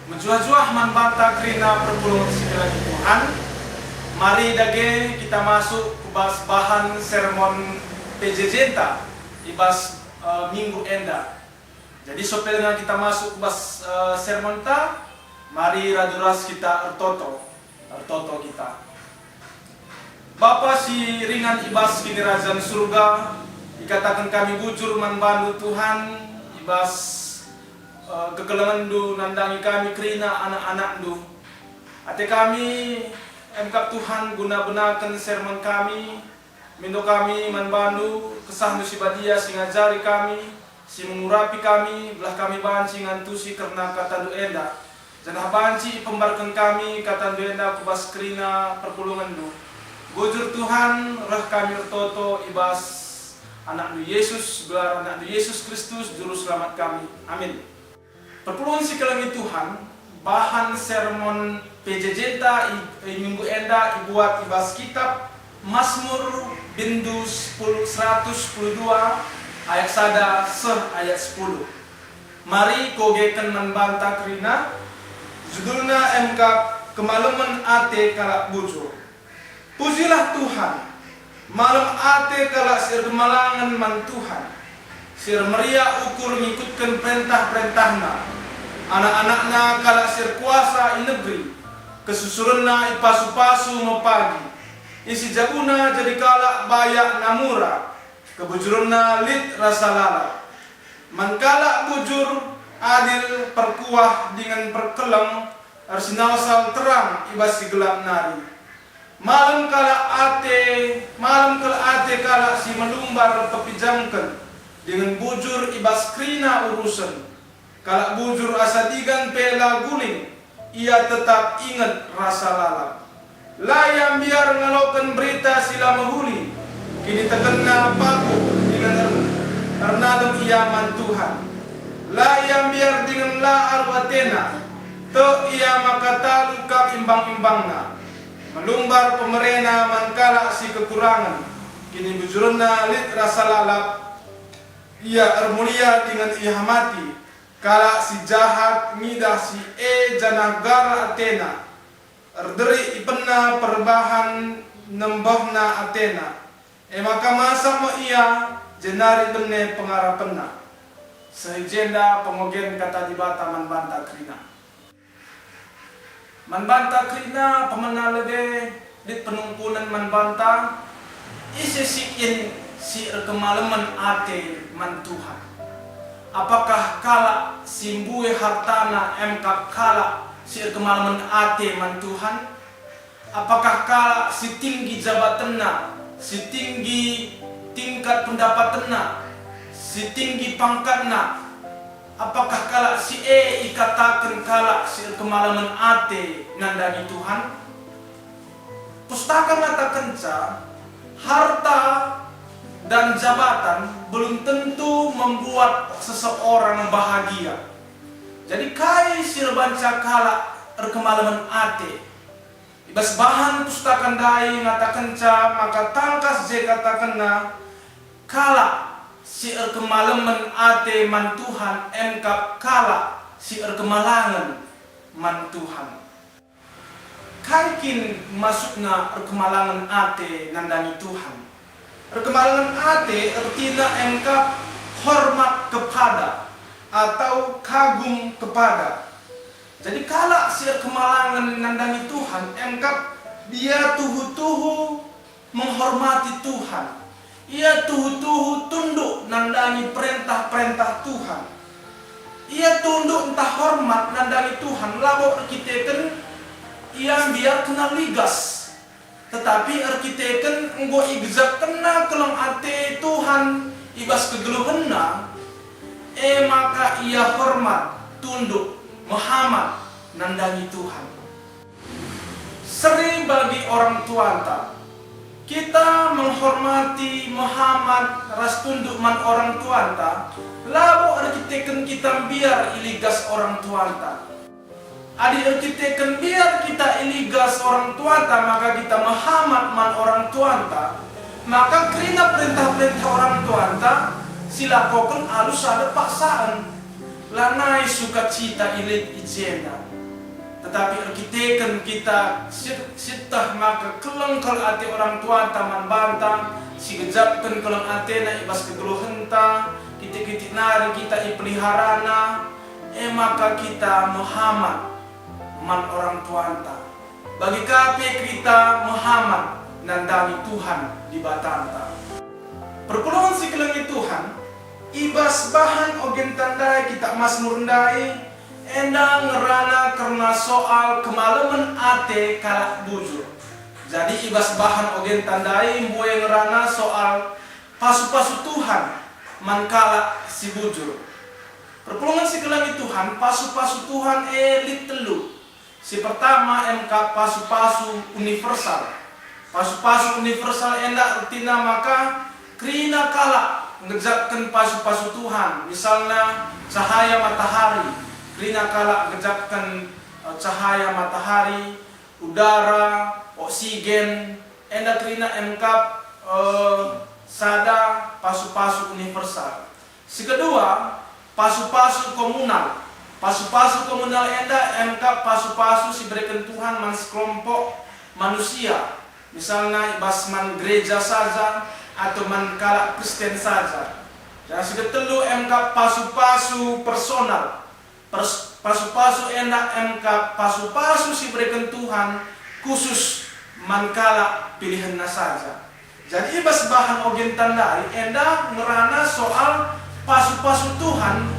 Menjuah-juah manbanta kerina perpuluhan segala Tuhan. Mari dage kita masuk ke bahan sermon PJJ ibas minggu enda. Jadi sopelnya kita masuk ke sermon ta, mari raduras kita ertoto kita. Bapa si ringan ibas kini razan surga, dikatakan kami bujur manbandu Tuhan ibas kekelengan du nandangi kami kerina anak-anak du. Ate kami emkap Tuhan guna benakan sermon kami, mindo kami manbandu kesah nu si badia si ngajari kami, si mengurapi kami, belah kami banci ngantusi karena kata du enda. Jangan banci pembarkan kami kata du enda kubas kerina perpulungan du. Bujur Tuhan rah kami ertoto ibas anak du Yesus, gelar anak du Yesus Kristus juru selamat kami. Amin. Perpuluhan si kelangi Tuhan, bahan sermon PJJ minggu enda ibuat ibas kitab Mazmur bindu 112 ayat sada ayat 10. Mari kogekan manbanta kerina, judulnya MK kemaluman ate kalak bujur. Pujilah Tuhan, malam ate kalak sir kemalangan man Tuhan. Sir meria ukur mengikutkan perintah-perintahna. Anak-anaknya kala sir kuasa in negeri. Kesusurenna ipasu-pasu mepagi. Isi jaguna jadi kala bayak namura. Kebujurunna lit rasa lala. Mankala bujur adil perkuah dengan perkelem. Arsinawsal terang ibas si gelap nari. Malam kala ate kala si melumbar pepijamkan. Dengan bujur ibas krina urusan. Kalau bujur asadigan pela guling, ia tetap ingat rasa lalap. Layam biar ngalokan berita sila mahuli, kini terkena paku dengan ernadong iaman Tuhan. Layam biar dengan laar watena, te ia makata lukap imbang-imbangna. Melumbar pemerena mankala si kekurangan, kini bujurna lit rasa lalap. Ia ermulia dengan ia mati. Kala si jahat midah si janagara Athena. Erderi ipena perbahan nembahna Athena. Maka masa mo iya jenari bene pengarapenna. Sehijenda pengogen kata dibata manbanta krina. Manbanta krina pemena lebe di penungkunan manbanta isi sikin si kemalaman ate man Tuhan. Apakah kala simbue hartana emkap kala si kemalaman ate man Tuhan? Apakah kala si tinggi jabatanna, si tinggi tingkat pendapatanna, si tinggi pangkatna? Apakah kala si ikatakan kala si kemalaman ate nandani Tuhan? Pustaka mengatakan harta dan jabatan belum tentu membuat seseorang bahagia. Jadi kai sirbanca kala erkemalaman ate. Ibas bahan pustaka dai ngatakan maka tangkas je katakanna kala si erkemalaman ate man Tuhan emkap kala si erkemalangan man Tuhan. Kaikin masukna erkemalangan ate nandani Tuhan. Perkemalangan ate artinya engkap hormat kepada atau kagum kepada. Jadi kala si kemalangan nandani Tuhan, engkap dia tuhu-tuhu menghormati Tuhan. Ia tuhu-tuhu tunduk nandani perintah-perintah Tuhan. Ia tunduk entah hormat nandani Tuhan. Labo arkiteken ia biar kena ligas. Tetapi arkiteken enggo igzak kena kelong ate Tuhan ibas kegeluhenna maka ia hormat tunduk Muhammad nandani Tuhan. Sering bagi orang tuanta kita menghormati Muhammad ras tunduk man orang tuanta, labo arkiteken kita biar iligas orang tuanta. Adi arkiteken biar kita iligas orang tuanta, maka kita Muhammad man orang tuanta, maka kerina perintah-perintah orang tuanta silakokan alus ada paksaan. Lanai sukacita ilit ijena. Tetapi arkiteken kita sitah maka kelengkal ati orang tua taman bantang si gejapkan keleng ati na ibas kegeluhenta kita nari kita ipeliharana maka kita Muhammad man orang tuanta bagi kape kita Muhammad nandami Tuhan di batanta perpuluhan si kelengi Tuhan ibas bahan ogen tandai kita mas nurundai endang ngerana karena soal kemalaman ate kalak bujur. Jadi ibas bahan ogen tandai mbuye ngerana soal pasu-pasu Tuhan mankala si bujur. Perpulungan si kelangi Tuhan, pasu-pasu Tuhan elit telu. Si pertama MK pasu-pasu universal. Pasu-pasu universal endak artinya maka krina kala ngejapkan pasu-pasu Tuhan. Misalnya cahaya matahari, krina kala ngejapkan cahaya matahari, udara, oksigen, endak krina MK sada pasu-pasu universal. Si kedua pasu-pasu komunal. Pasu-pasu komunal enda MK pasu-pasu si berikan Tuhan man sekelompok manusia. Misalnya ibas man gereja saja atau man kalak Kristen saja. Dan si ketelu MK pasu-pasu personal. Pasu-pasu enda MK pasu-pasu si berikan Tuhan khusus man kalak pilihannya saja. Jadi ibas bahan ogen tandai enda ngerana soal pasu-pasu Tuhan,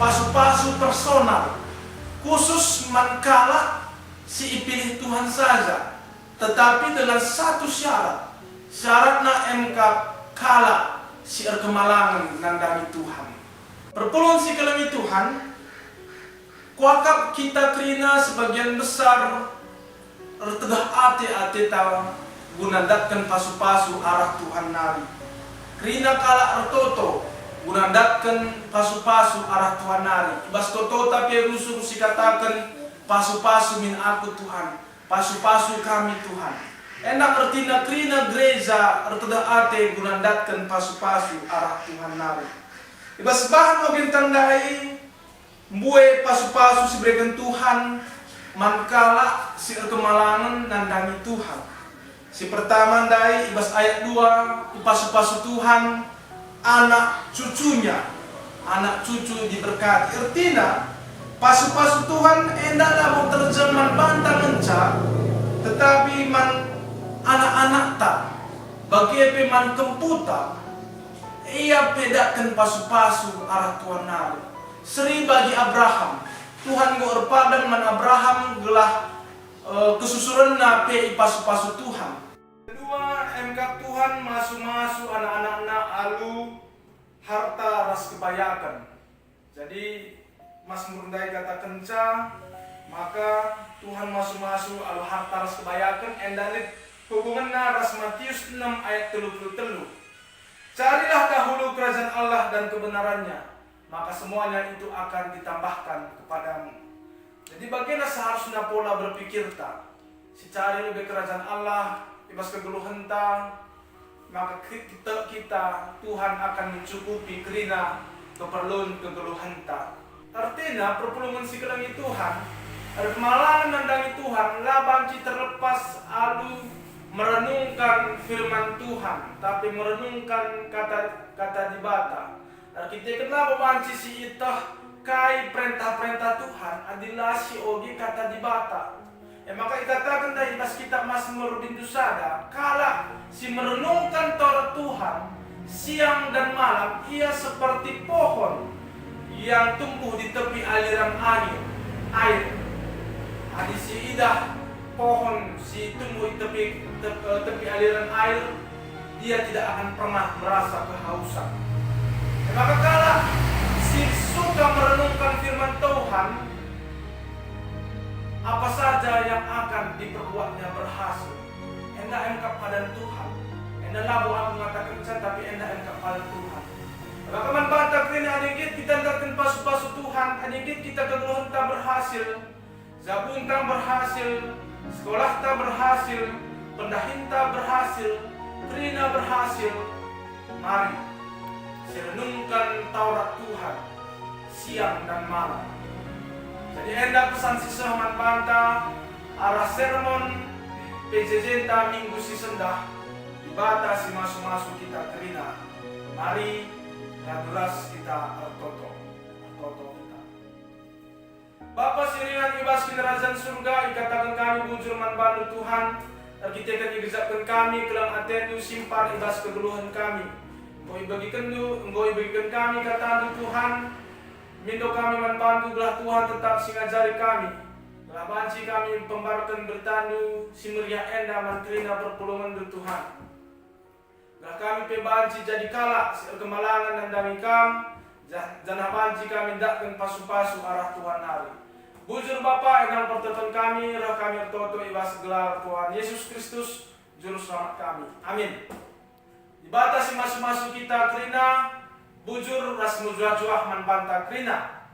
pasu-pasu personal, khusus mankala si ipilih Tuhan saja, tetapi dengan satu syarat, syaratnya MK kala si erkemalangan nandami Tuhan. Perpuluhan si kalami Tuhan, kuakap kita krina sebagian besar ertegah ate tawa gunandatkan pasu-pasu arah Tuhan nari. Krina kala ertoto gunandatkan pasu-pasu arah Tuhan nari. Ibas toto tapi rusuk si katakan pasu-pasu min aku Tuhan, pasu-pasu kami Tuhan. Enak artinya krina gereja erteda ate gunandatkan pasu-pasu arah Tuhan nari. Ibas bahan ogen tandai mbue pasu-pasu si berikan Tuhan mankala si erkemalangan nandami Tuhan. Si pertama dai ibas ayat 2 pasu-pasu Tuhan anak cucunya, anak cucu diberkati. Artinya pasu-pasu Tuhan endaklah mau terjemahan bantang encak, tetapi man anak-anak tak bagi man kemputa ia bedakan pasu-pasu arah Tuhan nari. Seri bagi Abraham Tuhan go erpadan man Abraham gelah kesusuran nape pasu-pasu Tuhan. Kedua MK Tuhan masuk-masuk anak-anak alu harta ras kebayakan. Jadi Mas Murundai kata kencang, maka Tuhan masuk-masuk alu harta ras kebayakan. Endalit hubungan ras Matius 6 ayat 33. Carilah dahulu kerajaan Allah dan kebenarannya, maka semuanya itu akan ditambahkan kepadamu. Jadi bagaimana seharusnya pola berpikir tak? Si cari lebih kerajaan Allah, ibas kegeluhan tak, maka kita Tuhan akan mencukupi kerina keperluan kegeluhan tak. Artinya perpulungan si kelangi Tuhan, ada kemalangan nandangi Tuhan, labang ci terlepas alu merenungkan firman Tuhan, tapi merenungkan kata di bata. Kita kenapa banci si itah kai perintah-perintah Tuhan adalah si ogi kata di bata. Maka ikatakan dari pas kita mas merudin dusada, kala si merenungkan Taurat Tuhan siang dan malam, ia seperti pohon yang tumbuh di tepi aliran air. Adi si idah pohon si tumbuh di tepi aliran air, dia tidak akan pernah merasa kehausan. Maka kala si suka merenungkan firman Tuhan, apa saja yang akan diperbuatnya berhasil. Endak engkap pada Tuhan. Endak labu aku mengatakan saya, tapi endak engkap pada Tuhan. Maka man bantah kena adikit kita ndarkan pasu-pasu Tuhan, adikit kita kegeluhan tak berhasil, zabun tak berhasil, sekolah tak berhasil, pendahin tak berhasil, krina berhasil. Mari renungkan Taurat Tuhan siang dan malam. Jadi enda pesan sisa manbanta arah sermon PJJ minggu si sendah ibata si masuk-masuk kita kerina. Mari raduras kita artoto kita. Bapa siringan ibas kerajaan surga, ikatakan kami bujur manbantu Tuhan, kita ikizapkan kami kelang atendu simpar ibas kegeluhan kami. Engkau bagikan kami kata Tuhan, mindo kami manbantu belah Tuhan tetap singajari kami. Belah banci kami pembarkan bertandu simeriah enda mantrina perpulungan Tuhan. Belah kami pebanci jadi kalak kemalangan dan dami kam, janah banci kami dakkan pasu-pasu arah Tuhan hari. Bujur Bapa enal pertolongan kami, roh kami toto ibas gelar Tuhan Yesus Kristus, juru selamat kami. Amin. Dibatasi masuk-masuk kita kerina, bujur ras mujuah-juah manbanta kerina.